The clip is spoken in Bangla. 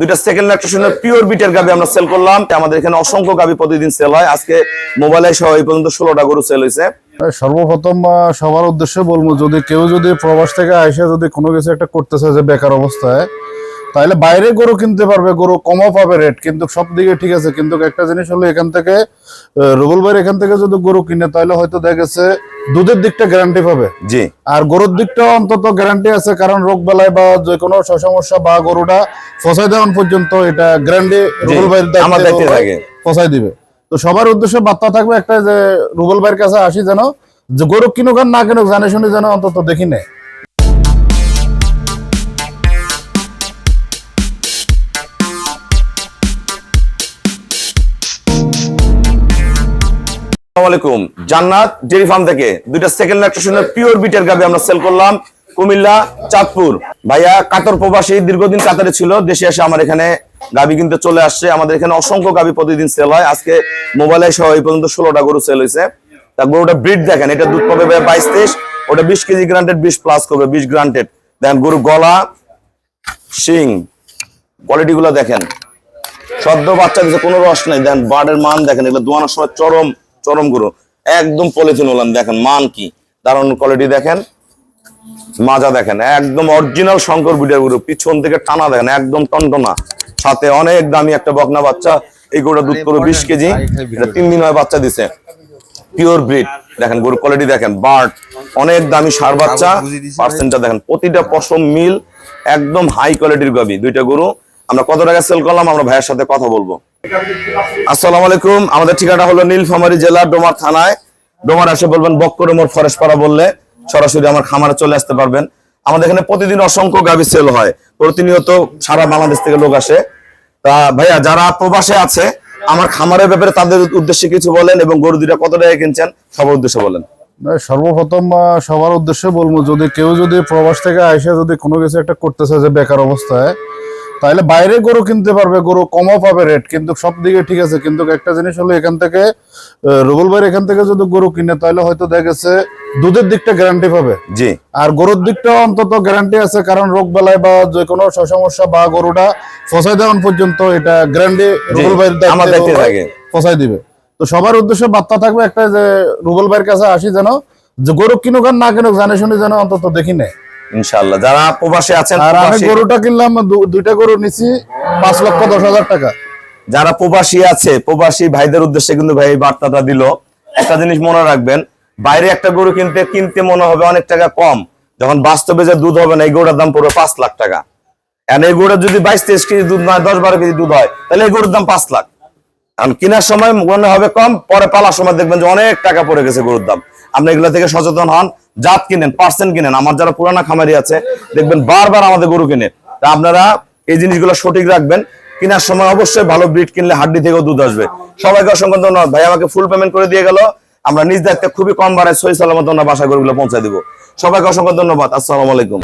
দুইটা সেকেন্ড ল্যাকটেশনের পিওর বিটের গাবি আমরা সেল করলাম। আমাদের এখানে অসংখ্য গাবি প্রতিদিন সেল হয়। আজকে মোবাইলে সহ এই পর্যন্ত 16টা গরু সেল হয়েছে। সর্বপ্রথম সবার উদ্দেশ্যে বলবো, যদি কেউ প্রবাস থেকে আইসা কোনো কিছু একটা করতে চায় যে বেকার অবস্থায়, তাহলে বাইরে গরু কিনতে পারবে, গরু কমও পাবে রেট, কিন্তু সব দিকে ঠিক আছে। কিন্তু একটা জিনিস হলো, এখান থেকে রুবেল ভাইয়ের এখান থেকে যদি গরু কিনে, তাহলে হয়তো দেখা গেছে দুধের দিকটা গ্যারান্টি পাবে, জি, আর গরুর দিকটাও অন্তত গ্যারান্টি আছে। কারণ রোগ বেলায় বা যে কোনো সমস্যা বা গরুটা ফসাই দেওয়ান পর্যন্ত এটা গ্যারান্টি রুবেল ভাইয়ের দায়িত্বে থাকে, ফসাই দিবে। তো সবার উদ্দেশ্যে বার্তা থাকবে একটা, যে রুবেল ভাইয়ের কাছে আসি যেন, যে গরু কিনুক আর না কিনুক জানে শুনে যেন অন্তত দেখি নেয়। আসসালামু আলাইকুম, জান্নাত ডেইরি ফার্ম থেকে দুইটা সেকেন্ড ল্যাকটেশনের পিওর বিটের গাবি আমরা সেল করলাম কুমিল্লা চাঁদপুর। ভাইয়া কাতার প্রবাসী, দীর্ঘদিন কাতারে ছিল, দেশে এসে আমার এখানে গাবি কিনতে চলে আসছে। আমাদের এখানে অসংখ্য গাবি প্রতিদিন সেল হয়। আজকে মোবাইলে সহ এই পর্যন্ত 16টা গরু সেল হয়েছে। তা গরুটা ব্রিড দেখেন, এটা দুধ পাবে 22-23, ওটা 20 কেজি গ্রান্টেড, 20 প্লাস করবে, 20 গ্রান্টেড। দেখেন গরু গলা, শিং, কোয়ালিটি গুলো দেখেন, সদ্য বাচ্চা দিচ্ছে, কোনো রস নাই। দেখেন বার্ডের মান দেখেন, এগুলো দোয়ানোর সময় চরম গরু, একদম পলিথিন হলাম। দেখেন মান কি দারুণ কোয়ালিটি, দেখেন মাজা দেখেন, একদম অরিজিনাল শঙ্কর বিটের গরু। পিছন থেকে টানা দেখেন, একদম টনটনা, সাথে অনেক দামি একটা বকনা বাচ্চা। এই গরুটা দুধ করবে 20 কেজি, এটা 3 দিন হয় বাচ্চা দিছে, পিওর ব্রিড। দেখেন গরু কোয়ালিটি দেখেন, বার্ড অনেক দামি সার বাচ্চা, পার্সেন্টটা দেখেন, প্রতিটা পশম মিল, একদম হাই কোয়ালিটির গাবি। দুইটা গরু আমরা কত টাকা সেল করলাম, আমরা ভাইয়ের সাথে কথা বলবো। আসসালামু আলাইকুম, আমাদের ঠিকানা হলো নীলফামারী জেলা ডোমার থানায়। ডোমার এসে বলবেন বক্করে মোড় ফরেস্ট পাড়া বললে সরাসরি আমার খামারে চলে আসতে পারবেন। আমাদের এখানে প্রতিদিন অসংখ্য গাবি সেল হয়, প্রতিনিয়ত সারা বাংলাদেশ থেকে লোক আসে। তা ভাইয়া যারা প্রবাসে আছে, আমার খামারের ব্যাপারে তাদের উদ্দেশ্যে কিছু বলেন, এবং গরু দুইটা কত টাকা কিনছেন সবার উদ্দেশ্যে বলেন। সর্বপ্রথম সবার উদ্দেশ্যে বলবো, যদি কেউ প্রবাস থেকে আইসা কোনো কিছু একটা করতে চায় যে বেকার অবস্থায়, তাহলে বাইরে গরু কিনতে পারবে, গরু কমও পাবে রেট, কিন্তু সব দিকে ঠিক আছে। কিন্তু একটা জিনিস হলো, এখান থেকে রুবেল ভাইয়ের এখান থেকে যদি গরু কিনে, তাহলে হয়তো দেখা গেছে দুধের দিকটা গ্যারান্টি পাবে, জি, আর গরুর দিকটাও অন্তত গ্যারান্টি আছে। কারণ রোগ বেলায় বা যে কোনো সমস্যা বা গরুটা ফসাই দেওয়ান পর্যন্ত এটা গ্যারান্টি রুবেল ভাইয়ের দায়িত্বে থাকে, ফসাই দিবে। তো সবার উদ্দেশ্যে বার্তা থাকবে একটা, যে রুবেল ভাইয়ের কাছে আসি যেন, যে গরু কিনুক আর না কিনুক জানে শুনে যেন অন্তত দেখি নেয় ইনশাআল্লাহ। যারা প্রবাসে আছেন, আর আমি গরুটা কিনলাম, দুইটা গরু নিছি 5,10,000 টাকা। যারা প্রবাসী আছে, প্রবাসী ভাইদের উদ্দেশ্যে কিন্তু ভাই এই বার্তাটা দিল। একটা জিনিস মনে রাখবেন, বাইরে একটা গরু কিনতে মনে হবে অনেক টাকা কম, যখন বাস্তবে যে দুধ হবে না, এই গরুটার দাম পড়বে 5 লাখ টাকা। আর এই গরুটা যদি 22-23 কেজি দুধ নয়, 10-12 কেজি দুধ হয়, তাহলে এই গরুর দাম 5 লাখ। কারণ কেনার সময় মনে হবে কম, পরে পালার সময় দেখবেন যে অনেক টাকা পড়ে গেছে গরুর দাম। আপনি এগুলো থেকে সচেতন হন, জাত কিনেন, পার্সেন্ট কিনেন। আমার যারা পুরানা খামারি আছে, দেখবেন বারবার আমাদের গরু কিনে। তা আপনারা এই জিনিসগুলো সঠিক রাখবেন, কেনার সময় অবশ্যই ভালো ব্রিড কিনলে হাড্ডি থেকেও দুধ আসবে। সবাইকে অসংখ্য ধন্যবাদ। ভাই আমাকে ফুল পেমেন্ট করে দিয়ে গেল, আমরা নিজ দায়িত্বে খুবই কম ভাড়ায় সহি সালামত বাসা গরুগুলো পৌঁছায় দিব। সবাইকে অসংখ্য ধন্যবাদ। আসসালামু আলাইকুম।